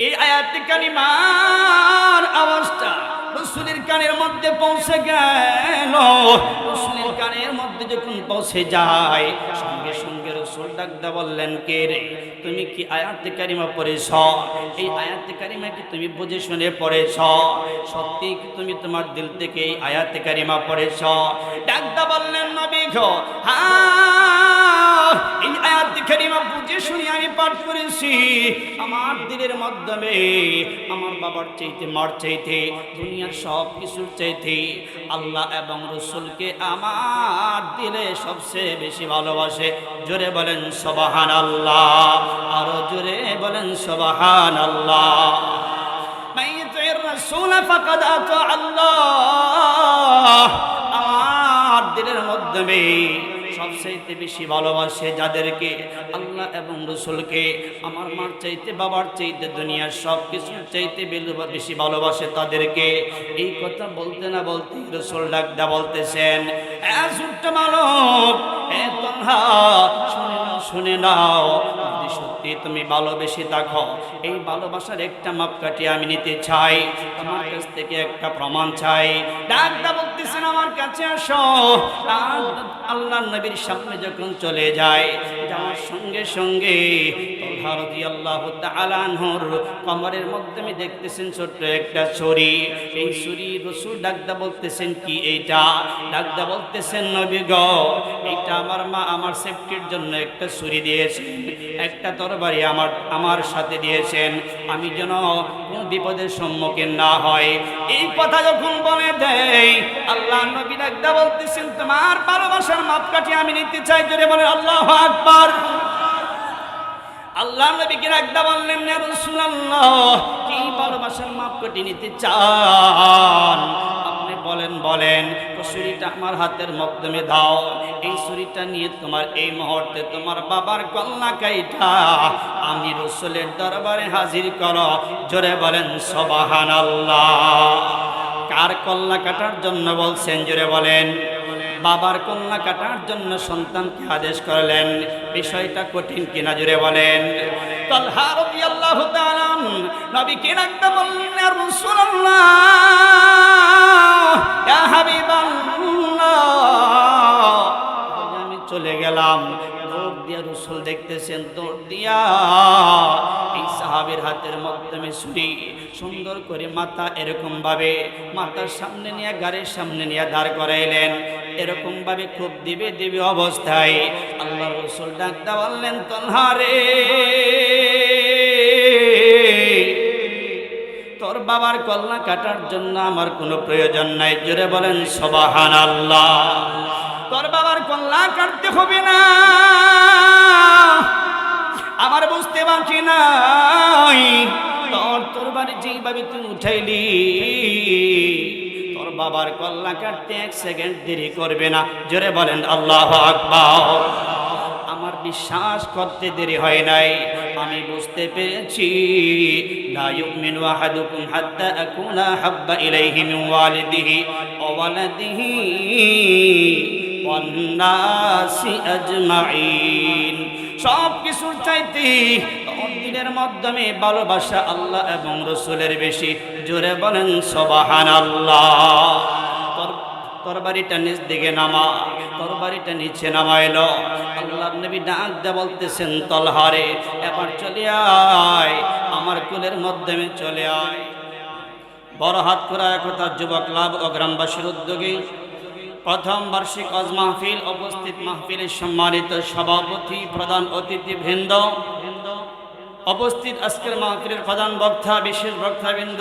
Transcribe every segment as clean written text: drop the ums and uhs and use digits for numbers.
এই আয়াতে কালিমার আওয়াজটা রাসূলের কানের মধ্যে পৌঁছে গেল। রাসূলের কানের মধ্যে যখন পৌঁছে যায়, সঙ্গে সঙ্গে রাসূল ডাকতে বললেন, কে রে, তুমি কি আয়াতে কারিমা পড়েছ? এই আয়াতে কারিমা কি তুমি বুঝে শুনে পড়েছ? সত্যি কি তুমি তোমার দিল থেকে এই আয়াতে কারিমা পড়েছ? ডাকতে বললেন, নবী গো, হ্যাঁ, এই আয়াতে কারিমা বুঝে শুনে আমি পাঠ করেছি। আমার দিলের মাধ্যমে আমার বাবার চাইতে, মার চাইতে, দুনিয়ার সব কিছুর চাইতে আল্লাহ এবং রাসূলকে আমার দিলে সবচেয়ে বেশি ভালোবাসে। জোরে বলেন সুবহানাল্লাহ, আরো জোরে বলেন সুবহানাল্লাহ। মাইয়ুতির রাসূল ফাকাদ আতা আল্লাহ। আমার দিলের মাধ্যমে সবচাইতে বেশি ভালোবাসে যাদেরকে, আল্লাহ এবং রাসূলকে আমার মার চাইতে, বাবার চাইতে, দুনিয়ার সব কিছুর চাইতে বেশি ভালোবাসে তাদেরকে। এই কথা বলতে না বলতে রাসূল ডাকদা বলতেছেন, ছোট্ট মানব, তনহা, শুনে নাও, যদি সত্যি তুমি ভালোবেসে থাকো, এই ভালোবাসার একটা মাপকাঠি আমি নিতে চাই, তোমার কাছ থেকে একটা প্রমাণ চাই। ডাকদা বলতেছেন, আমার কাছে আসো। আল্লাহর নবীর সামনে যখন চলে যায়, যাওয়ার সঙ্গে সঙ্গে তালহা রাদিয়াল্লাহু তাআলা আনহুর কমরের মধ্যে আমি দেখতেছেন ছোট্ট একটা ছুরি। এই ছুরি রাসূল ডাকদা বলতেছেন, কি এইটা? ডাকদা বলতেছেন, নবী গো, এইটা আমার মা আমার সেফটির জন্য একটা ছুরি দিয়েছেন, একটা তরবারি আমার সাথে দিয়েছেন, আমি যেন কোন বিপদের সম্মুখীন না হয়। এই কথা যখন বলে দেয়, আল্লাহ নবী ডাকদা বলতেছেন, তোমার ভালোবাসার মাপকাঠি আমি নিতে চাই। জোরে বলেন আল্লাহু আকবার। আল্লাহ নবীকে ডাকদা বললেন, ইয়া রাসূলুল্লাহ, কি ভালোবাসার মাপকাঠি নিতে চান? আপনি বলেন। ছুরিটা আমার হাতের মাধ্যমে দাও। এই ছুরিটা নিয়ে তোমার এই মুহূর্তে তোমার বাবার গলা কাইটা আমি রাসূলের দরবারে হাজির করো। জোরে বলেন সুবহানাল্লাহ। কার কল্লা কাটার জন্য বলছেন? জোরে বলেন। বাবার কন্যা কাটার জন্য সন্তানকে আদেশ করলেন। বিষয়টা কঠিন কিনা? জোরে বলেন। তালহা রাদিয়াল্লাহু তাআলা নবীকে ডাকতে বললেন, ইয়া রাসূলুল্লাহ, ইয়া হাবিবাল্লাহ, আমি চলে গেলাম। দৌড় দিয়া রাসূল দেখতেছেন, দৌড় দিয়া এই সাহাবীর হাতের মাধ্যমে ছুরি সুন্দর করে মাথা এরকম ভাবে মাথার সামনে নিয়ে, গাড়ির সামনে নিয়ে দাঁড় করাইলেন। এরকম ভাবে খুব দিবে অবস্থায় আল্লাহ রাসূল ডাকতে বললেন, তালহা রে, তোর বাবার কল্লা কাটার জন্য আমার কোনো প্রয়োজন নাই। জোরে বলেন সুবহানাল্লাহ। তোর বাবার কল্লা কাটতে হবে না, আমার বুঝতে বাকি নাই। তোর বাড়ি যেইভাবে তুই উঠাইলি, তোর বাবার কল্লা কাটতে 1 সেকেন্ড দেরি করবে না। জোরে বলেন আল্লাহু আকবার। আমার বিশ্বাস করতে দেরি হয় নাই, আমি বুঝতে পেরেছি। লা ইউমিনু আহাদুকুম হাত্তা আকুনা হাব্বা ইলাইহি মিন ওয়ালিদিহি ওয়া ওয়ালাদিহি ওয়ান নাসি আজমাইন। সব কিছুর চাইতে দিনের মাধ্যমে ভালোবাসা আল্লাহ এবং রাসূলের বেশি। জোরে বলেন সুবহানাল্লাহ। তরবারিটা নিচ দিকে নামা, তরবারিটা নিচে নামাইলো। আল্লাহর নবী ডাক দিয়ে বলতেছেন, তালহা রে, এবার চলে আয়, আমার কোলের মাধ্যমে চলে আয়। বড় হাত করা একতা যুবক ক্লাব ও গ্রামবাসীর উদ্যোগে প্রথম বার্ষিক ওয়াজ মাহফিল, উপস্থিত মাহফিলের সম্মানিত সভাপতি, প্রধান অতিথিবৃন্দ, উপস্থিত আজকের মাহফিলের প্রধান বক্তা, বিশেষ বক্তাবৃন্দ,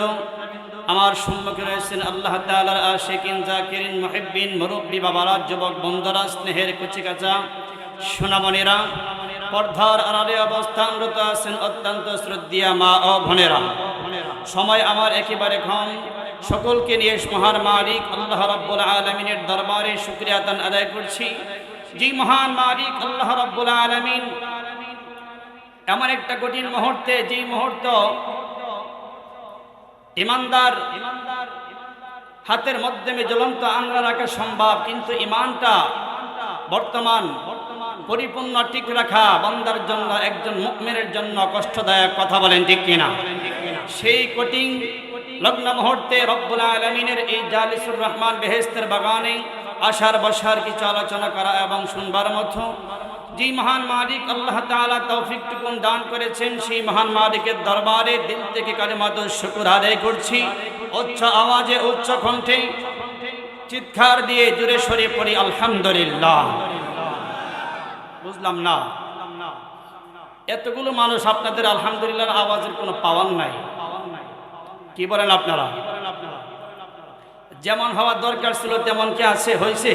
আমার সম্মুখে রয়েছেন আল্লাহ তাআলার আশিকিন, জাকিরিন, মুহিব্বিন, মুরব্বী বাবারা, যুবক বন্ধুরা, স্নেহের কুচিকাচা সোনামণিরা, পর্দার আড়ালে অবস্থানরত আছেন অত্যন্ত শ্রদ্ধেয় মা ও বোনেরা। সময় আমার একেবারে কম। সকলকে নিয়ে মহান মালিক আল্লাহ রাব্বুল আলামিনের দরবারে শুকরিয়া আদায় করছি। যে মহান মালিক আল্লাহ রাব্বুল আলামিন এমন একটা কঠিন মুহূর্তে, যে মুহূর্ত ইমানদার হাতের মাধ্যমে জ্বলন্ত আংরা রাখা সম্ভব, কিন্তু ইমানটা বর্তমান পরিপূর্ণ ঠিক রাখা বান্দার জন্য, একজন মুমিনের জন্য কষ্টদায়ক। কথা বলেন ঠিক কিনা? সেই কঠিন লগ্ন মুহূর্তে রব্বুল আলামিনের এই জালিসুর রহমান বেহেশতের বাগানে আসার বসার কিছু আলোচনা করা এবং শুনবার মতো যে মহান মালিক আল্লাহ তাআলা তৌফিকটুকুন দান করেছেন, সেই মহান মালিকের দরবারে দিল থেকে কালিমাতুশ শুকর আদায় করছি। উচ্চ আওয়াজে উচ্চ কণ্ঠে চিৎকার দিয়ে জোরে সরে পড়ি আলহামদুলিল্লাহ। বুঝলাম না, এতগুলো মানুষ আপনাদের আলহামদুলিল্লাহর আওয়াজের কোনো পাওয়ার নাই, কি বলেন আপনারা? যেমন হওয়ার দরকার ছিল তেমন কি আছে, হয়েছে?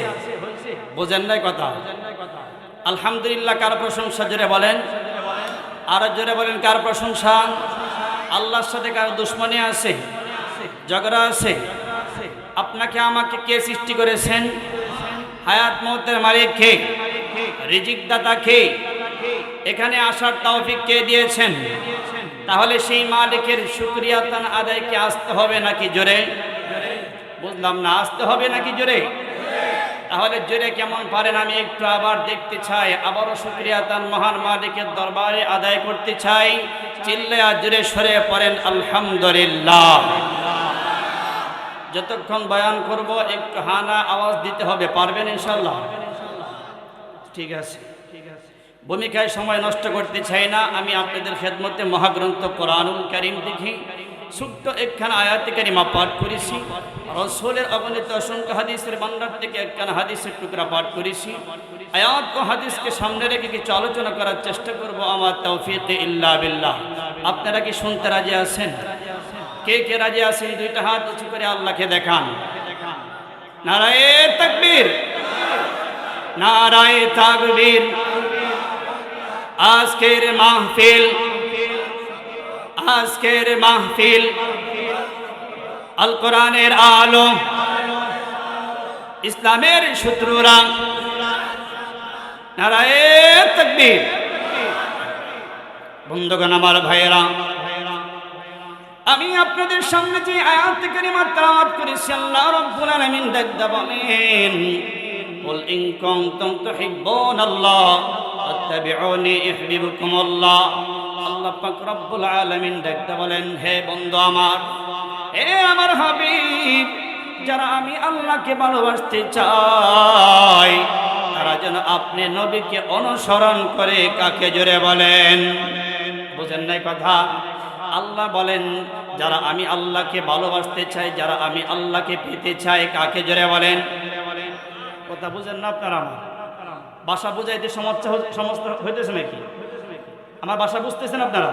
বোঝেন নাই কথা? আলহামদুলিল্লাহ কার প্রশংসা জোরে বলেন, আরো জোরে বলেন কার প্রশংসা? আল্লাহর সাথে কার দুশ্মনী আছে, ঝগড়া আছে? আপনাকে আমাকে কে সৃষ্টি করেছেন? হায়াত মওতের মালিক কে? রিজিক দাতা কে? এখানে আসার তৌফিক কে দিয়েছেন? তাহলে সেই মালিকের শুকরিয়া তান আদায়কে আসতে হবে নাকি জোরে? বুঝলাম না, আসতে হবে নাকি জোরে? তাহলে জোরে কেমন পারেন আমি একটু আবার দেখতে চাই, আবারও শুকরিয়া তান মহান মালিকের দরবারে আদায় করতে চাই। চিল্লায়া জোরে সরে পড়েন আলহামদুলিল্লাহ। যতক্ষণ বয়ান করব একটু হানা আওয়াজ দিতে হবে, পারবেন ইনশাআল্লাহ? ঠিক আছে, ভূমিকায় সময় নষ্ট করতে চাই না। আমি আপনাদের খেদমতে মহাগ্রন্থ কোরআনুল কারীম দেখি ছোট্ট একখানা আয়াতে কারিমা পাঠ করেছি। রাসূলের অগণিত অসংখ্য হাদিসের ভান্ডার থেকে একখানা হাদিসের টুকরা পাঠ করেছি। আয়াত ও হাদিসকে সামনে রেখে কিছু আলোচনা করার চেষ্টা করব, আমার তৌফিক ইল্লা বিল্লাহ। আপনারা কি শুনতে রাজি আছেন? কে কে রাজি আছেন? দুইটা হাত উঁচু করে আল্লাহকে দেখান। নারায়ে তাকবীর, নারায়ে তাকবীর। আজকের মাহফিল আল কোরআনের আলো, ইসলামের শত্রুরা। নারায়ে তাকবীর। বন্ধুগণ আমার ভাইয়েরা, আমি আপনাদের সামনে যে আয়াত কারিমা তেলাওয়াত করেছি, আল্লাহ রাব্বুল আলামিন দেখতে বলেন, কুল ইন কুনতুম তুহিব্বুনাল্লাহ ফাত্তাবিউনি ইউহিব্বুকুমুল্লাহ। আল্লাহ পাক রব্বুল আলামিন দেখতে বলেন, হে বন্ধু আমার, হে আমার হাবিব, যারা আমি আল্লাহকে ভালোবাসতে চাই তারা যেন আপনি নবীকে অনুসরণ করে। কাকে জোরে বলেন? বুঝেন নাই কথা? আল্লাহ বলেন, যারা আমি আল্লাহকে ভালোবাসতে চাই, যারা আমি আল্লাহকে পেতে চাই, কাকে জোরে বলেন? কথা বুঝেন না আপনারা? আমার ভাষা বুঝাইতে সমস্যা হইতেছে নাকি? আমার ভাষা বুঝতেছেন আপনারা?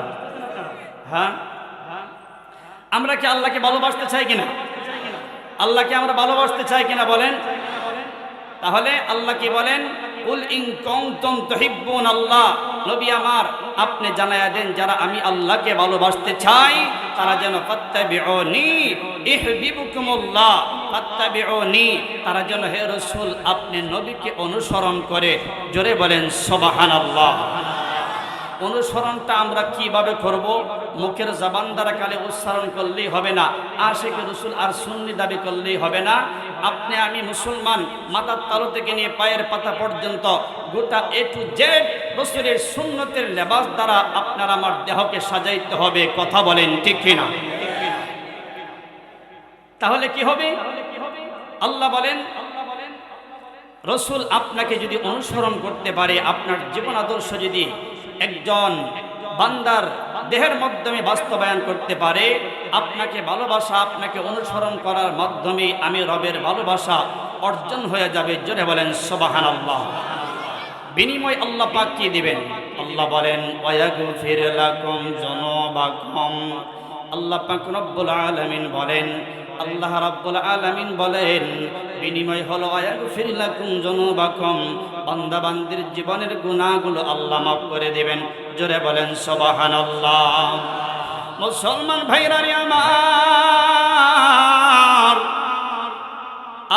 হ্যাঁ, আমরা কি আল্লাহকে ভালোবাসতে চাই কিনা? আল্লাহকে আমরা ভালোবাসতে চাই কিনা বলেন? তাহলে আল্লাহ কি বলেন? কুল ইন কুনতুম তুহিব্বুনাল্লাহ, নবী আমার আপনি জানায়া দেন, যারা আমি আল্লাহকে ভালোবাসতে চাই তারা যেন ফাত্তাবিউনি ইউহিব্বুকুমুল্লাহ, ফাত্তাবিউনি, তারা যেন হে রাসূল আপনি নবীকে অনুসরণ করে। জোরে বলেন সুবহানাল্লাহ। অনুসরণটা আমরা কিভাবে করব? মুখের জবান দ্বারা কালে উচ্চারণ করলেই হবে না, আশিকে রাসূল আর সুন্নি দাবি করলেই হবে না। আপনি আমি মুসলমান, মাথার তালু থেকে নিয়ে পায়ের পাতা পর্যন্ত গোটা এ টু জেড রাসূলের সুন্নতের লেবাস দ্বারা আপনার আমার দেহকে সাজাইতে হবে। কথা বলেন ঠিক কিনা? তাহলে কি হবে? আল্লাহ বলেন, রাসূল আপনাকে যদি অনুসরণ করতে পারে, আপনার জীবন আদর্শ যদি একজন বান্দার দেহের মাধ্যমে বাস্তবায়ন করতে পারে, আপনাকে ভালোবাসা, আপনাকে অনুসরণ করার মাধ্যমে আমি রবের ভালোবাসা অর্জন হয়ে যাবে। জোরে বলেন সুবহানাল্লাহ। বিনিময় আল্লাহ পাক কি দিবেন? আল্লাহ বলেন, ওয়ায়াগফির লাকুম যুনুবাকুম। আল্লাহ পাক রব্বুল আলামিন বলেন, আল্লাহ রাব্বুল আলামিন বলেন, বিনিময় হলো ওয়ায়াগফির লাকুম যুনুবাকুম, বান্দা বান্দির জীবনের গুনাহগুলো আল্লাহ মাফ করে দিবেন। জোরে বলেন সুবহানাল্লাহ। মুসলমান ভাইরা আমার,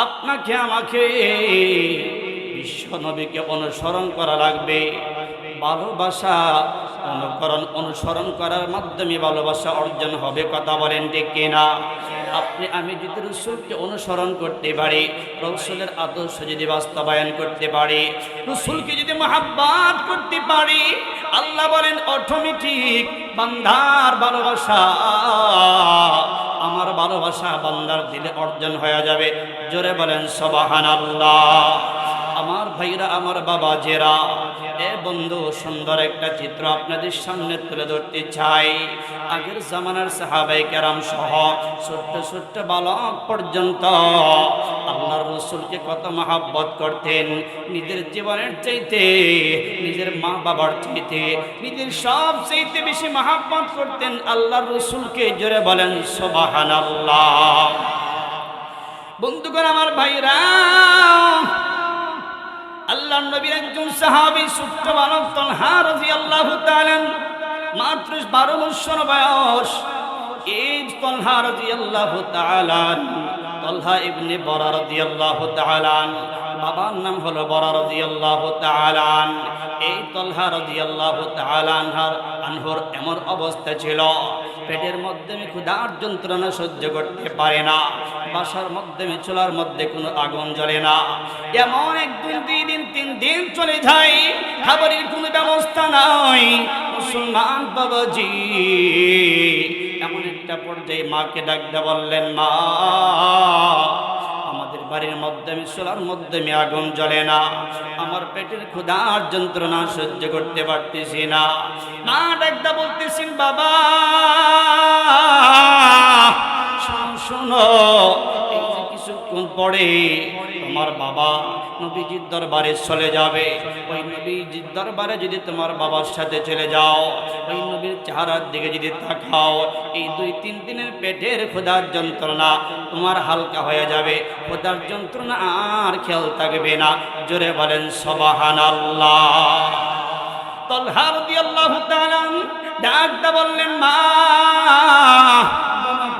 আপনাকে আমাকে বিশ্ব নবীকে অনুসরণ করা লাগবে। ভালোবাসা অনুসরণ করার মাধ্যমে ভালোবাসা অর্জন হবে। কথা বলেন ঠিক কিনা? আপনি আমি যদি রাসূলকে অনুসরণ করতে পারি, রাসূলের আদর্শ যদি বাস্তবায়ন করতে পারি, রাসূলকে যদি মহব্বত করতে পারি, আল্লাহ বলেন অটোমেটিক বান্দার ভালোবাসা, আমার ভালোবাসা বান্দার দিলে অর্জন হয়ে যাবে। জোরে বলেন সুবহানাল্লাহ। আমার ভাইরা, আমার বাবা জেরা, এ বন্ধু, সুন্দর একটা চিত্র আপনাদের সামনে তুলে ধরতে চাই। আগের জামানার সাহাবায়ে কেরাম সহ ছোট্ট ছোট্ট বালক পর্যন্ত আল্লাহর রাসূলকে কত মহব্বত করতেন। নিজের জীবনের চাইতে, নিজের মা বাবার চাইতে, নিজের সব চাইতে বেশি মহব্বত করতেন আল্লাহর রাসূলকে। জোরে বলেন সুবহানাল্লাহ। বন্ধুগণ, আমার ভাইরা, আল্লাহর নবীর একজন সাহাবী ছোট্ট বালক তালহা রাদিয়াল্লাহু তাআলা, মাত্র 12 বছর বয়স। এই তালহা রাদিয়াল্লাহু তাআলা, তালহা ইবনে বরা রাদিয়াল্লাহু তাআলা, বাবার নাম হলো বরা রাদিয়াল্লাহু তাআলা। এই তালহা রাদিয়াল্লাহু তাআলা আনহুর এমন অবস্থা ছিল, পেটের মধ্যে ক্ষুধার যন্ত্রণা সহ্য করতে পারে না, বাসার মধ্যে চুলার মধ্যে কোনো আগুন জ্বলে না। এমন 1 দিন 2 দিন 3 দিন চলে যায়, খাবারের কোনো ব্যবস্থা নাই। মুসলমান বাবাজি এমন একটা পর্যায়ে মাকে ডাকতে বললেন, মা, আমাদের বাড়ির মধ্যে চুলার মধ্যে আগুন জ্বলে না, আমার পেটের ক্ষুধার যন্ত্রণা সহ্য করতে পারতেছি না। মা ডাকতে বলতেছেন, বাবা শোনো, এই যে কিছুক্ষণ পরে তোমার বাবা নবীজির দরবারে চলে যাবে। ওই নবীজির দরবারে যদি তোমার বাবার সাথে চলে যাও, ওই নবীর চেহারার দিকে যদি তাকাও, এই 2-3 দিনের পেটের ক্ষুধার যন্ত্রণা তোমার হালকা হয়ে যাবে, ক্ষুধার যন্ত্রণা আর খেয়াল থাকবে না। জোরে বলেন সুবহানাল্লাহ। তালহা রাদিয়াল্লাহু তাআলা ডাকতে বললেন, মা,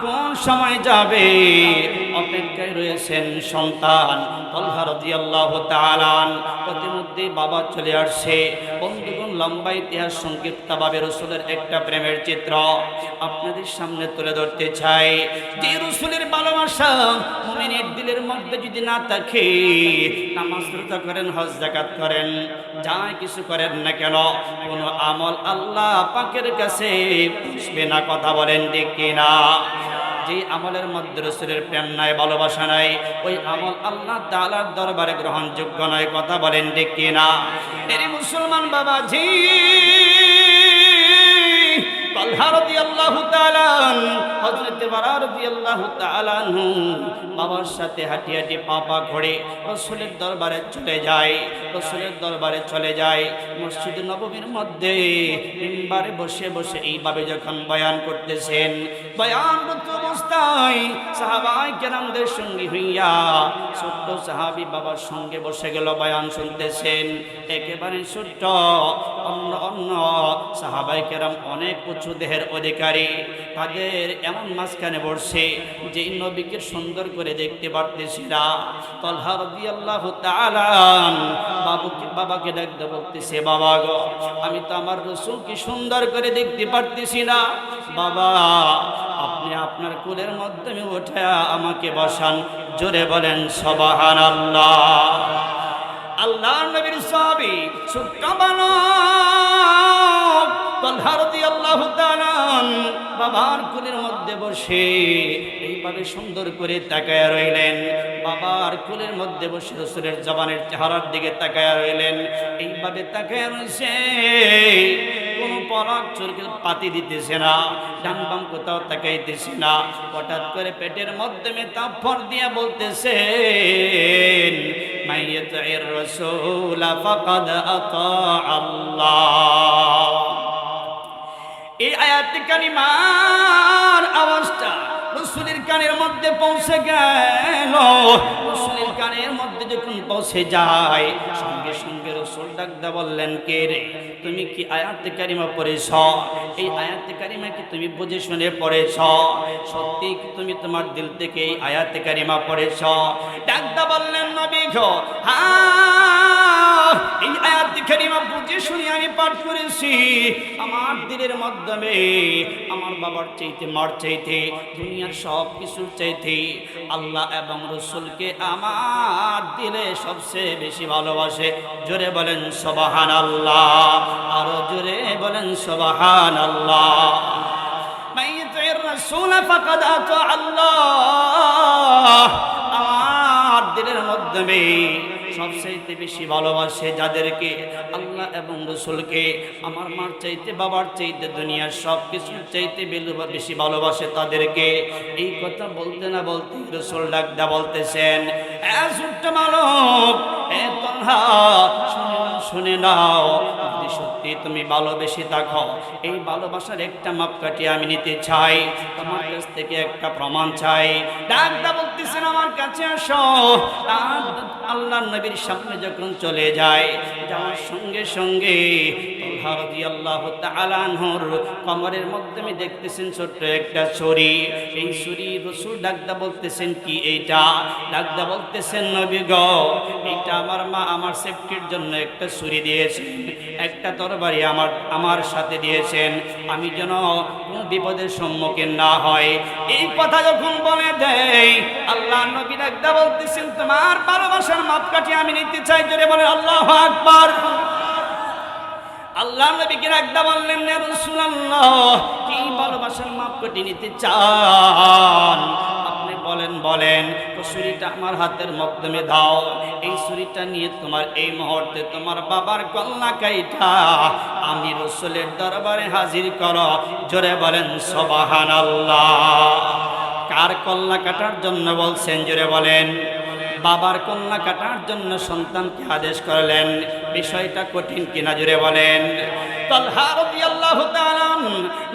কোন সময় যাবে? অপেক্ষায় রয়েছেন সন্তান। তালহা রাদিয়াল্লাহু তাআলা প্রতিমধ্যে বাবা চলে আসছে। বন্ধুগণ, লম্বা ইতিহাস সংক্ষিপ্তভাবে রাসূলের একটা প্রেমের চিত্র আপনাদের সামনে তুলে ধরতে চাই। যে রাসূলের ভালোবাসা মুমিনের দিলের মধ্যে যদি না থাকে, নামাজ রোজা করেন, হজ যাকাত করেন, যা কিছু করেন না কেন, কোন আমল আল্লাহ পাকের কাছে পুষবে না। কথা বলেন ঠিক কিনা? যে আমলের মধ্যে রাসূলের প্রেম নাই, ভালোবাসা নাই, ওই আমল আল্লাহ তাআলার দরবারে গ্রহণযোগ্য নয়। কথা বলেন ঠিক কিনা? এর মুসলমান বাবাজি, তালহা রাদিয়াল্লাহু তাআলা, হযরত বরা রাদিয়াল্লাহু তাআলা বাবার সাথে হাঁটি হাঁটি পা ঘোরে রাসূলের দরবারে চলে যায়। রাসূলের দরবারে চলে যায়, মসজিদ নববীর মধ্যে মিম্বারে বসে বসে এইভাবে যখন বয়ান করতেছেন, বয়ানরত অবস্থায় সাহাবায়ে কেরামদের সঙ্গে হইয়া ছোট্ট সাহাবী বাবার সঙ্গে বসে গেল, বয়ান শুনতেছেন। একেবারে ছোট্ট, অন্য সাহাবায়ে কেরাম অনেক উঁচু দেহের অধিকারী, তাদের এমন মাঝখানে বসে যে নবীকে সুন্দর করে দেখতে পারতেছি না। তালহা রাদিয়াল্লাহু তাআলা বাবাকে ডাকতে বলতেছে, বাবা গো, আমি তো আমার রাসূলকে সুন্দর করে দেখতে পারতেছি না। বাবা, আপনি আপনার কোলের মধ্যে উঠে আমাকে বসান। জোরে বলেন সুবহানাল্লাহ। আল্লাহর নবীর সাহাবী ছোট্ট বালক তালহা রাদিয়াল্লাহু তাআলা বাবার কোলের মধ্যে বসে এইভাবে সুন্দর করে তাকায়া রইলেন। বাবার কোলের মধ্যে বসে রাসূলের জবানের চেহারার দিকে তাকায়া রইলেন। এইভাবে তাকায়া রইছে, কোন পলক চোখে পাতি দিতেছে না, ডান বাম কোথাও তাকাইতেছে না। হঠাৎ করে পেটের মধ্যে তাফর দিয়ে বলতেছেন, মাইয়াতির রাসূল ফাকাদ আতা আল্লাহ। এই আয়াতে কারিমার আওয়াজটা রাসূলের কানের মধ্যে পৌঁছে গেল। রাসূলের কানের মধ্যে যখন পৌঁছে যায়, সঙ্গে সঙ্গে রাসূল ডাকতে বললেন, কে রে, তুমি কি আয়াতে কারিমা পড়েছ? এই আয়াতে কারিমা কি তুমি বুঝে শুনে পড়েছ? সত্যি কি তুমি তোমার দিল থেকে এই আয়াতে কারিমা পড়েছ? ডাকতে বললেন, নবী গো, হ্যাঁ এই আয়াত কারিমা বুঝে শুনে আমি পাঠ করেছি। আমার দিলের মাধ্যমে আমার বাবার চাইতে, মার চাইতে, দুনিয়ার সব কিছুর চাইতে আল্লাহ এবং রসুলকে আমার দিলে সবচেয়ে বেশি ভালোবাসে। জোরে বলেন সুবহানাল্লাহ, আরো জোরে বলেন সুবহানাল্লাহ। মান ইউতির রাসূল ফাকাদ আতা আল্লাহ। আমার দিলের মাধ্যমে সবচাইতে বেশি ভালোবাসে যাদেরকে, আল্লাহ এবং রসুলকে। আমার মার চাইতে, বাবার চাইতে, দুনিয়ার সব কিছুর চাইতে বেশি ভালোবাসে তাদেরকে। এই কথা বলতে না বলতে রসুল ডাকদা বলতেছেন, ছোট্ট বালক, তনহা শুনে নাও, যদি সত্যি তুমি ভালোবেসে থাকো, এই ভালোবাসার একটা মাপকাঠি আমি নিতে চাই, তোমার কাছ থেকে একটা প্রমাণ চাই। ডাকদা বলতেছেন, আমার কাছে আসো। আল্লাহ নবীর সামনে যখন চলে যায়, যাওয়ার সঙ্গে সঙ্গে তালহা রাদিয়াল্লাহু তাআলা আনহুর কমরের মাধ্যমে দেখতেছেন ছোট্ট একটা ছুরি। এই ছুরি রাসূল ডাকদা বলতেছেন, কি এইটা? ডাকদা বলতেছেন, নবী গো, এটা আমার মা আমার সেফটির জন্য একটা ছুরি দিয়েছেন, একটা তরবারি আমার সাথে দিয়েছেন, আমি যেন কোনো বিপদের সম্মুখীন না হয়। এই কথা যখন বলে দেয়, আল্লাহ নবী ডাকদা বলতেছেন, তোমার ভালোবাসার মাপকাঠি আমি নিতে চাই। জোরে বলেন আল্লাহু আকবার। আল্লাহ নবীকে ডাকদা বললেন, ইয়া রাসূলুল্লাহ, কি ভালোবাসার মাপকাঠি নিতে চান? আপনি বলেন। তো ছুরিটা আমার হাতের মাধ্যমে দাও। এই ছুরিটা নিয়ে তোমার এই মুহূর্তে তোমার বাবার কল্লা কাইটা আমি রাসূলের দরবারে হাজির করো। জোরে বলেন সুবহানাল্লাহ। কার কল্লা কাটার জন্য বলছেন? জোরে বলেন। বাবার কন্যা কাটার জন্য সন্তানকে আদেশ করলেন। বিষয়টা কঠিন কিনা? জোরে বলেন। তালহা রাদিয়াল্লাহু তাআলা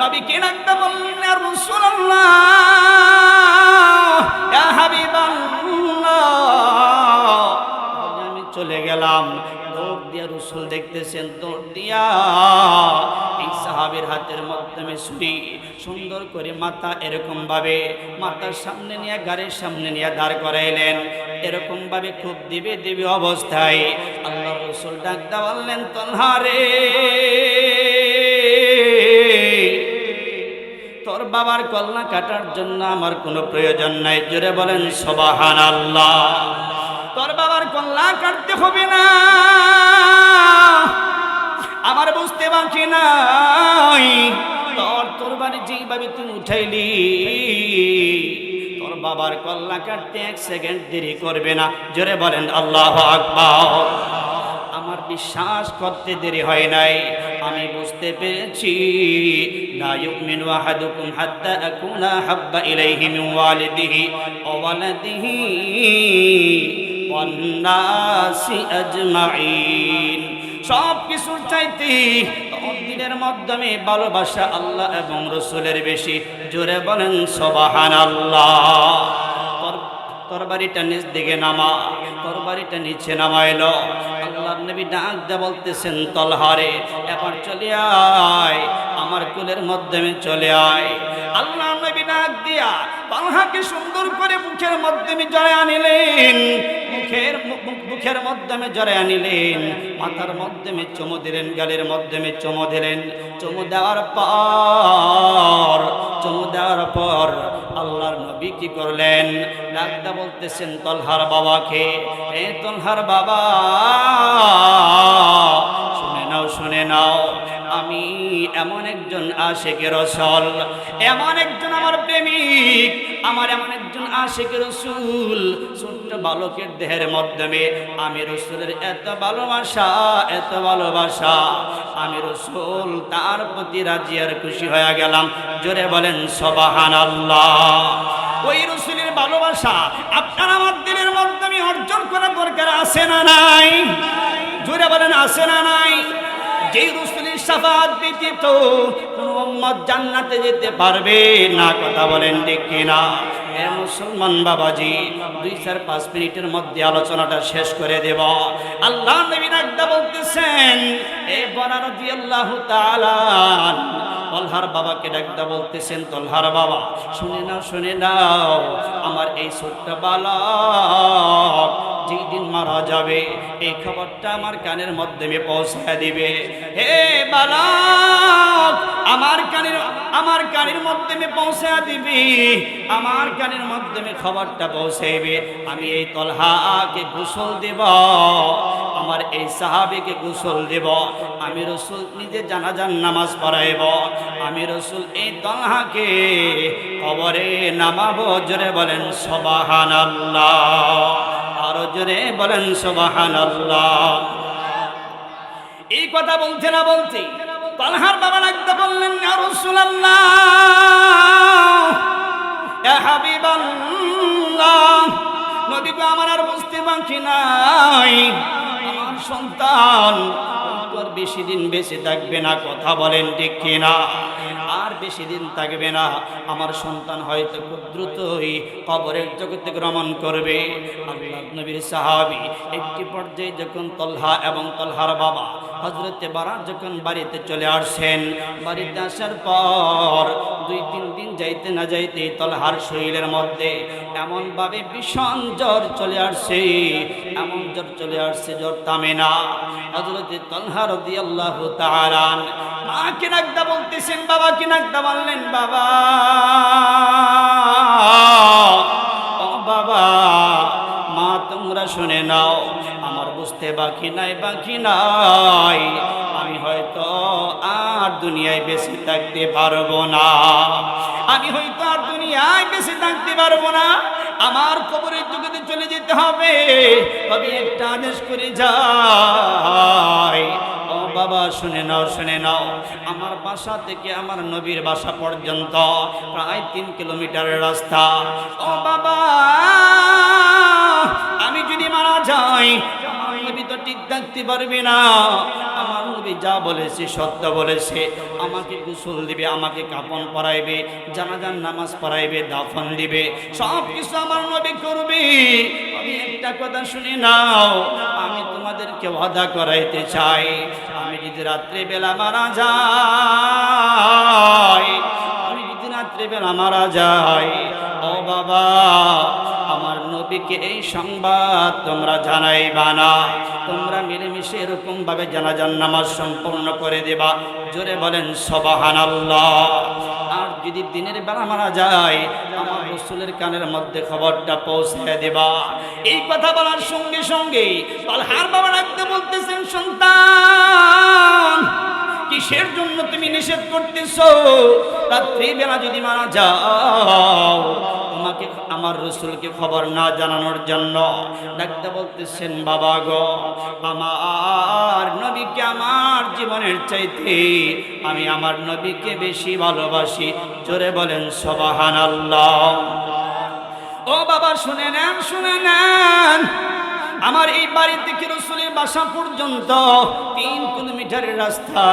নবীকে ডাকতে বললেন, ইয়া রাসূলুল্লাহ, ইয়া হাবিবাল্লাহ, আমি চলে গেলাম। দৌড় দিয়া রাসূল দেখতেছেন, দৌড় দিয়া এই সাহাবীর হাতের মাধ্যমে ছুরি সুন্দর করে মাথা এরকম ভাবে মাথার সামনে নিয়ে, গাড়ির সামনে নিয়ে দাঁড় করাইলেন। এরকম ভাবে খুব দিবে অবস্থায় আল্লাহ রাসূল ডাকতে বললেন, তালহা রে, তোর বাবার কল্লা কাটার জন্য আমার কোনো প্রয়োজন নাই। জোরে বলেন সুবহানাল্লাহ। তোর বাবার কল্লা কাটতে হবে না, আমার বুঝতে বাকি নাই। তোর বাড়ি যেইভাবে তুই উঠাইলি, তোর বাবার কল্লা কাটতে 1 সেকেন্ড দেরি করবে না। জোরে বলেন আল্লাহু আকবার। আমার বিশ্বাস করতে দেরি হয় নাই, আমি বুঝতে পেরেছি। লা ইউমিনু আহাদুকুম হাত্তা আকুনা হাব্বা ইলাইহি মিন ওয়ালিদিহি ওয়া ওয়ালাদিহি ওয়ান নাসি আজমাইন। সব কিছুর চাইতে দিনের মাধ্যমে ভালোবাসা আল্লাহ এবং রসুলের বেশি। জোরে বলেন সুবহানাল্লাহ। তরবারিটা নিচ দিকে নামা, তরবারিটা নিচে নামাইলো। আল্লাহর নবী ডাক দা বলতেছেন, তলহারে, এবার চলে আয়, আমার কোলের মাধ্যমে চলে আয়। আল্লাহর নবী ডাক দিয়া তলহাকে সুন্দর করে মুখের মাধ্যমে জড়ায় আনিলেন, মুখের মাধ্যমে জড়ায় আনিলেন, মাথার মাধ্যমে চুমু দিলেন, গালের মাধ্যমে চুমু দিলেন। চুমু দেওয়ার পর আল্লাহর নবী কি করলেন? ডাকটা বলতেছেন তলহার বাবাকে, এ তলহার বাবা, শুনে নাও, আমি এমন একজন আশিকে রাসূল, এমন একজন আমার প্রেমিক, আমার এমন একজন আশিকে রাসূল। ছোট্ট বালকের দেহের মাধ্যমে আমি রাসূলের এত ভালোবাসা, আমি রাসূল তার প্রতি রাজি আর খুশি হয়ে গেলাম। জোরে বলেন সুবহানাল্লাহ। ওই রাসূলের ভালোবাসা আপনার আমার দিলের মাধ্যমে অর্জন করার দরকার আছে না নাই? জোরে বলেন আছে না নাই? যেই রাসূলের শাফাআত ব্যতীত কোন উম্মত জান্নাতে যেতে পারবে না। কথা বলেন ঠিক কিনা? এ মুসলমান বাবাজি, 2-4-5 মিনিটের মধ্যে আলোচনাটা শেষ করে দেব। আল্লাহ নবী ডাকতে বলতেছেন, এ বরা রাদিয়াল্লাহু তাআলা তলহার বাবাকে ডাকতে বলতেছেন, তলহার বাবা, শুনে নাও, আমার এই ছোট্ট বালক যেই দিন মারা যাবে এই খবরটা আমার কানের মাধ্যমে পৌঁছায় দিবে। হে বালক, আমার কানের মাধ্যমে পৌঁছায় দিবি, আমার কানের মাধ্যমে খবরটা পৌঁছাইবে। আমি এই তলহাকে গোসল দেব, আমার এই সাহাবীকে গোসল দেব, আমি রাসূল নিজে জানাজার নামাজ পড়াইব, আমি রাসূল এই তলহাকে কবরে নামাবো। জোরে বলেন সুবহানাল্লাহ, আরো জোরে বলেন সুবহানাল্লাহ। এই কথা বলতে না বলতে তালহার বাবা লাগতে বললেন, ইয়া রাসূলুল্লাহ, ইয়া হাবিবাল্লাহ, নবী গো আমার আর বুঝতে বাকি নাই, আমার সন্তান আর বেশি দিন বেঁচে থাকবে না। কথা বলেন ঠিক কিনা? আর বেশি দিন থাকবে না, আমার সন্তান হয়তো খুব দ্রুতই কবরের জগতে গমন করবে। আল্লাহর নবীর সাহাবী একটি পর্যায়ে যখন তলহা এবং তলহার বাবা হযরতে বারা যখন বাড়িতে চলে আসেন, বাড়িতে আসার পর 2-3 দিন যাইতে না যাইতে তলহার শরীরের মধ্যে এমনভাবে ভীষণ জ্বর চলে আসছে, এমন জ্বর চলে আসছে জ্বর থামে না। হযরতে তলহা রাদিয়াল্লাহু তাআলা মাকে নাকদা বলতেছেন, বাবাকে নাকদা বললেন, বাবা, ও বাবা, মা তোমরা শুনে নাও, আমার বুঝতে বাকি নাই, আমি হয়তো আর দুনিয়ায় বেঁচে থাকতে পারবো না, আমি হয়তো আর দুনিয়ায় বেঁচে থাকতে পারবো না, আমার কবরের জগতে চলে যেতে হবে। তবে একটা আদেশ করে যাই, ও বাবা শুনে নাও, আমার বাসা থেকে আমার নবীর বাসা পর্যন্ত প্রায় 3 কিলোমিটারের রাস্তা। ও বাবা, আমি যদি মারা যাই আমার নবী তো ঠিক থাকতে পারবে না, আমার নবী যা বলেছে সত্য বলেছে, আমাকে গোসল দিবে, আমাকে কাফন পরাইবে, জানাজার নামাজ পড়াইবে, দাফন দিবে, সব কিছু আমার নবী করবে। আমি একটা কথা শুনে নাও, আমি তোমাদেরকে ওয়াদা করাইতে চাই, আমি যদি রাত্রে বেলা মারা যাই, ও বাবা, আমার নবীকে এই সংবাদ তোমরা জানাইবা না, তোমরা মিলেমিশে এরকম ভাবে জানাজার নামাজ সম্পূর্ণ করে দেবা। জোরে বলেন সুবহানাল্লাহ। আর যদি দিনের বেলা মারা যায়, আমার রাসূলের কানের মধ্যে খবরটা পৌঁছে দেবা। এই কথা বলার সঙ্গে সঙ্গে তালহার বাবা ডাকতে বলতেছেন, সন্তান, কিসের জন্য তুমি নিষেধ করতেছো? রাত্রি বেলা যদি মারা যাও, তোমাকে আমার রাসূলকে খবর না জানানোর জন্য। ডাকতে বলতেছেন, বাবা গো, আমার নবীকে আমার জীবনের চাইতে আমি আমার নবীকে বেশি ভালোবাসি। জোরে বলেন সুবহানাল্লাহ। ও বাবা শুনে নেন, আমার এই বাড়ি থেকে রাসূলের বাসা পর্যন্ত 3 কিলোমিটারের রাস্তা।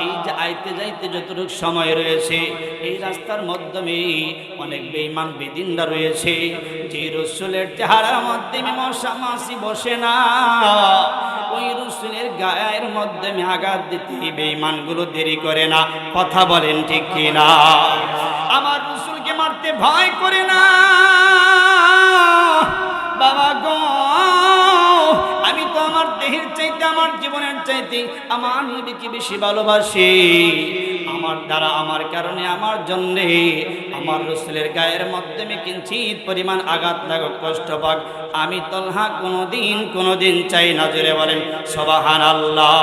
এই যে আইতে যাইতে যতটুকু সময় রয়েছে, এই রাস্তার মাধ্যমে অনেক বেঈমান বেদিনরা রয়েছে, যে রাসূলের চেহারার মধ্যে মশা মাছি বসে না, ওই রাসূলের গায়ের মধ্যে আঘাত দিতে বেঈমানগুলো দেরি করে না। কথা বলেন ঠিক কিনা? আমার রাসূলকে মারতে ভয় করে না। বাবা গো, আমি তো আমার দেহের চাইতে, আমার জীবনের চাইতে আমার নবীকে বেশি ভালোবাসি। আমার দ্বারা, আমার কারণে, আমার জন্যে আমার রাসূলের গায়ের মাধ্যমে কিঞ্চিত পরিমাণ আঘাত লাগুক, কষ্ট পাক, আমি তলহা কোনোদিন চাই না। জোরে বলেন সুবহানাল্লাহ।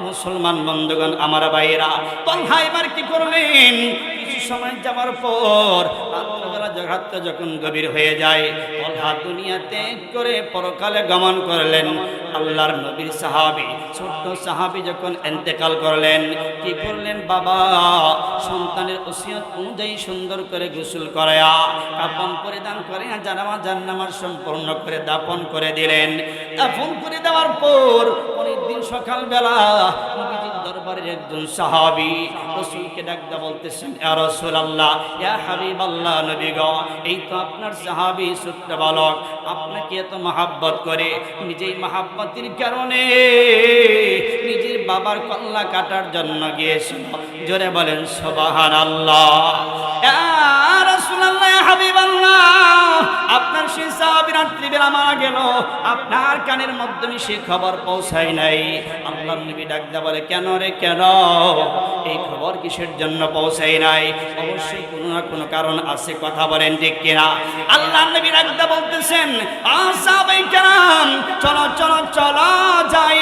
মুসলমান বন্ধুগণ, আমার ভাইয়েরা, তলহা এবার কি করলেন? কিছু সময় যাওয়ার পর রাত্রবেলা রাতটা যখন গভীর হয়ে যায়, তলহা দুনিয়া ত্যাগ করে পরকালে গমন করলেন। আল্লাহর নবীর সাহাবী, ছোট্ট সাহাবী যখন ইন্তেকাল করলেন, কি করলেন? বাবা সন্তানের ওসিয়ত অনুযায়ী সুন্দর করে গোসল করায়া, কাফন পরিধান করে, জানাজার নামাজ সম্পূর্ণ করে দাফন করে দিলেন। দাফন করে দেওয়ার পর পরের দিন সকালবেলা নবীজির দরবারের একজন সাহাবী রাসূলকে ডাকতে বলতেছেন, ইয়া রাসূলুল্লাহ, ইয়া হাবিবাল্লাহ, নবী গো, এই তো আপনার সাহাবী ছোট্ট বালক আপনাকে এত মহব্বত করে, নিজেই মহব্বতের কারণে নিজের বাবার কল্লা কাটার জন্য গিয়েছিল। জোরে বলেন সুবহানাল্লাহ। ইয়া রাসূলুল্লাহ, ইয়া হাবিবাল্লাহ, আপনার সেই সাহাবী রাত্রিবেলা মারা গেল, আপনার কানের মাধ্যমে সে খবর পৌঁছায় নাই। আল্লাহর নবী ডাকতে বলে, কেন রে কেন, এই খবর কিসের জন্য পৌঁছায় নাই? অবশ্যই কোনো না কোনো কারণ আছে, কথা বলেন ঠিক কিনা? আল্লাহর নবী ডাকতে বলতেছেন, সাহাবায়ে কেরাম চলো চলো চলো যাই,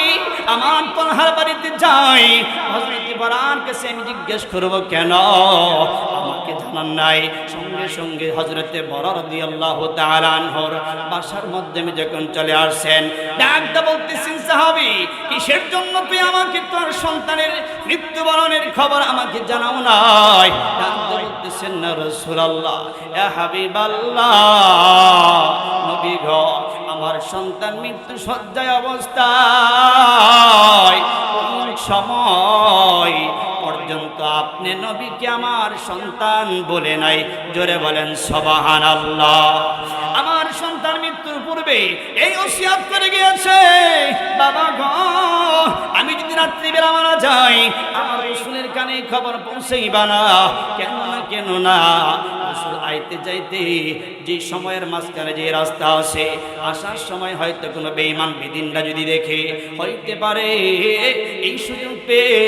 আমার তলহার বাড়িতে যাই। হযরত বারার কাছে আমি জিজ্ঞেস করব, কেন আমাকে জানান নাই? সঙ্গে সঙ্গে হযরতে বরা রাদিয়াল্লাহু তাআলা আনহুর বাসার মধ্যে যখন চলে আসছেন, ডাকতে বলতেছেন, সাহাবী কিসের জন্য তুই আমাকে তোর সন্তানের মৃত্যুবরণের খবর আমাকে জানাও নাই? ডাকতে বলতেছেন, না রাসূলুল্লাহ, ইয়া হাবিবাল্লাহ, নবী গো, আমার সন্তান মৃত্যু শয্যায় অবস্থায় সময় পর্যন্ত আপনি নবীকে আমার সন্তান বলে নাই। জোরে বলেন সুবহানাল্লাহ। আমার সন্তান মৃত্যুর পূর্বে এই ওসিয়ত করে গিয়েছে, বাবা গো, আমি যদি রাত্রিবেলা মারা যাই, আমার রাসূলের কানে খবর পৌঁছাইবা না। কেন না কেন না, রাসূল আইতে যাইতে যে সময়ের মাঝখানে যে রাস্তা আছে, আসার সময় হয়তো কোনো বেঈমান বিদিনরা যদি দেখে, হইতে পারে এই সুযোগ পেয়ে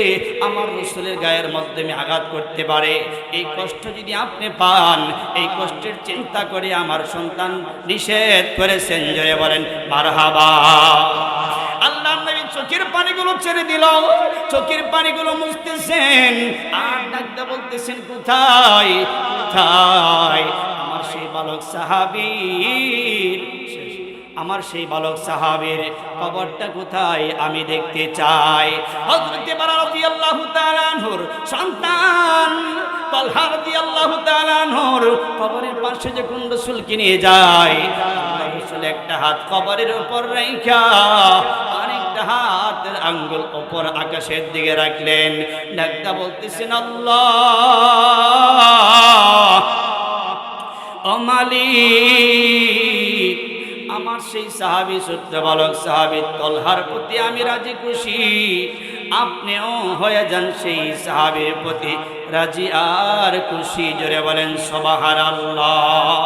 আমার রাসূলের গায়ের মাধ্যমে আঘাত করতে পারে। এই কষ্ট যদি আপনি পান, এই কষ্টের চিন্তা করে আমার সন্তান নিষেধ করেছেন। জোরে বলেন মারহাবা। আল্লাহর নবী চোখের পানিগুলো ছেড়ে দিল, চোখের পানিগুলো মুছতেছেন, আর ডাকতে বলতেছেন, কোথায় কোথায় আমার সেই বালক সাহাবীর, আমার সেই বালক সাহাবীর কবরটা কোথায়, আমি দেখতে চাই। হযরত বারা রাদিয়াল্লাহু তাআলা আনহুর সন্তান তালহা রাদিয়াল্লাহু তাআলা আনহুর কবরের পাশে যখন রাসূলকে নিয়ে যায়, আল্লাহর রাসূল একটা হাত কবরের উপর রাইখা আরেকটা হাতের আঙ্গুল উপর আকাশের দিকে রাখলেন, ডাকটা বলতেছেন, আল্লাহ ও মালিক, আমার সেই সাহাবী ছোট্ট বালক সাহাবী তলহার প্রতি আমি রাজি খুশি, আপনিও হয়ে যান সেই সাহাবীর প্রতি রাজি আর খুশি। জোরে বলেন সুবহানাল্লাহ।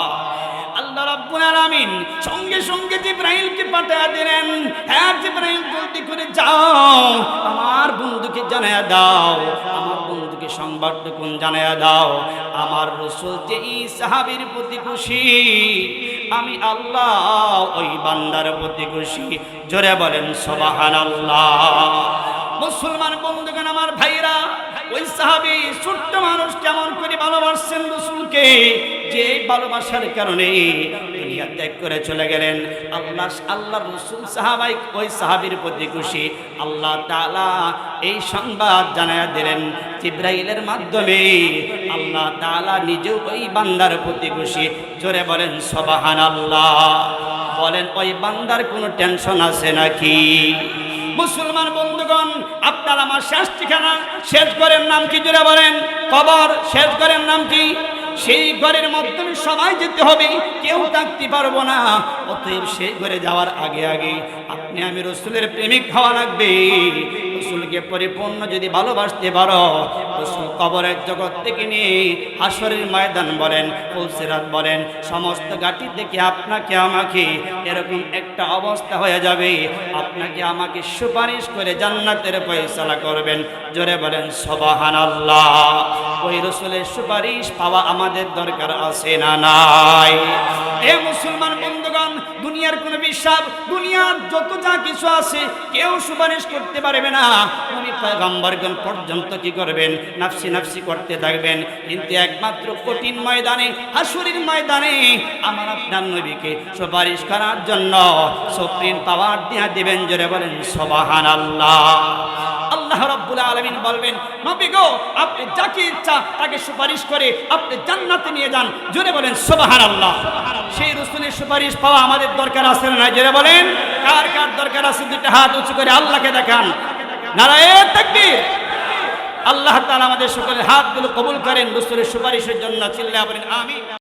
আল্লাহ রাব্বুল আলামিন সঙ্গে সঙ্গে জিবরাইলকে পাঠিয়ে দিলেন, হ্যাঁ জিবরাইল, জলদি করে যাও, আমার বন্ধুকে জানায়া দাও, আমার বন্ধুকে সংবাদটুকু জানায়া দাও, আমার রাসূল যে এই সাহাবীর প্রতি খুশি, আমি আল্লাহ ওই বান্দার প্রতি খুশি। জোরে বলেন সুবহানাল্লাহ। মুসলমান বন্ধুগণ, আমার ভাইরা, ওই সাহাবী ছোট্ট মানুষ কেমন করে ভালোবাসছেন রাসূলকে, যে ভালোবাসার কারণে দুনিয়া ত্যাগ করে চলে গেলেন। আল্লাহর রাসূল সাহাবাই ওই সাহাবীর প্রতি খুশি। আল্লাহ তাআলা এই সংবাদ জানায়া দিলেন জিবরাইলের মাধ্যমে, আল্লাহ তাআলা নিজেও ওই বান্দার প্রতি খুশি। জোরে বলেন সুবহানাল্লাহ। বলেন, ওই বান্দার কোনো টেনশন আছে নাকি? মুসলমান বন্ধুগণ, আপনার আমার শেষ ঠিকানা, শেষ ঘরের নাম কি? জোরে বলেন কবর। শেষ ঘরের নাম কি? সেই ঘরের মাধ্যমে সবাই যেতে হবে, কেউ থাকতে পারবো না। অতএব সেই ঘরে যাওয়ার আগে আগে আপনি আমি রাসূলের প্রেমিক হওয়া লাগবে। রাসূলকে পরিপূর্ণ যদি ভালোবাসতে পারো, রাসূল কবরের জগৎ থেকে নিয়ে হাসরের ময়দান বলেন, ফুলসিরাত বলেন, সমস্ত ঘাটি থেকে আপনাকে আমাকে এরকম একটা অবস্থা হয়ে যাবে, আপনাকে আমাকে সুপারিশ করে জান্নাতের ফয়সালা করবেন। জোরে বলেন সুবহানাল্লাহ। ওই রাসূলের সুপারিশ পাওয়া আমাদের দরকার আছে না নাই? এ মুসলমান বন্ধুগণ, দুনিয়ার কোনো বিশ্বাস, দুনিয়ার যত যা কিছু আছে, কেউ সুপারিশ করতে পারবে না। নবী পয়গম্বরগণ পর্যন্ত কি করবেন? নাফসি নাফসি করতে থাকবেন। কিন্তু একমাত্র কঠিন ময়দানে, হাসরের ময়দানে আমার আপনার নবীকে সুপারিশ করার জন্য সুপ্রিম পাওয়ার দিয়ে দিবেন। জোরে বলেন সুবহানাল্লাহ। আল্লাহ রাব্বুল আলামিন বলবেন, নবী গো, আপনি যাকে ইচ্ছা তাকে সুপারিশ করে আপনি জান্নাতে নিয়ে যান। জোরে বলেন সুবহানাল্লাহ। সেই রাসূলের সুপারিশ পাওয়া আমাদের দরকার আছে না? জোরে বলেন, কার কার দরকার আছে? দুটো হাত উঁচু করে আল্লাহকে দেখান। নারায়ে তাকবীর। আল্লাহ তাআলা আমাদের সকলের হাতগুলো কবুল করেন রাসূলের সুপারিশের জন্য। চিল্লায়া বলেন আমিন।